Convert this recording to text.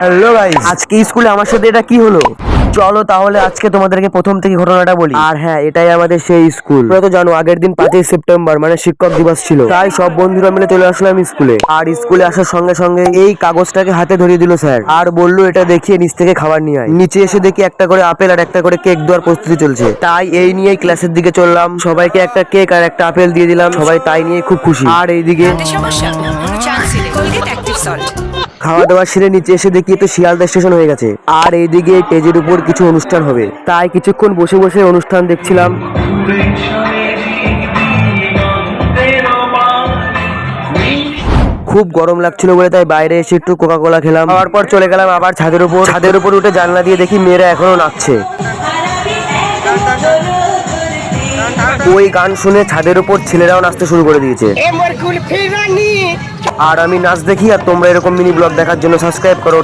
Hello guys, আজকে স্কুলে আমার সাথে এটা কি হলো? চলো তাহলে আজকে তোমাদেরকে প্রথম থেকে ঘটনাটা বলি। আর হ্যাঁ, এটাই আমাদের সেই স্কুল। তোমরা তো জানো আগের দিন 5ই সেপ্টেম্বর মানে শিক্ষক দিবস ছিল, তাই সব বন্ধুরা মিলে চলে আসলাম স্কুলে। আর স্কুলে আসার সঙ্গে সঙ্গে এই কাগজটাকে হাতে ধরিয়ে দিল স্যার, আর বললো এটা দেখিয়ে নিচ থেকে খাবার নিয়ে আয়। নিচে এসে দেখি একটা করে আপেল আর একটা করে কেক দেওয়ার প্রস্তুতি চলছে, তাই এই নিয়েই ক্লাসের দিকে চললাম। সবাইকে একটা কেক আর একটা আপেল দিয়ে দিলাম, সবাই তাই নিয়ে খুব খুশি। আর এইদিকে সমস্যা কোনো চান্স নেই কোলগেট অ্যাক্টিভ সল্ট। খাওয়া দাওয়া সেরে নিচে এসে দেখি তো শিয়ালদা স্টেশন হয়ে গেছে, আর এইদিকে স্টেজের উপর কিছু অনুষ্ঠান হবে, তাই কিছুক্ষণ বসে বসে অনুষ্ঠান দেখছিলাম। খুব গরম লাগছিল বলে তাই বাইরে এসে একটু কোকা কোলা খেলাম। খাওয়ার পর চলে গেলাম আবার ছাদের উপর। ছাদের উপর উঠে জানলা দিয়ে দেখি মেয়েরা এখনো নাচছে। ওই গান শুনে ছাদের উপর ছেলেরাও নাচতে শুরু করে দিয়েছে। আর আমি নাচ দেখি, আর তোমরা এরকম মিনি ব্লগ দেখার জন্য সাবস্ক্রাইব করো।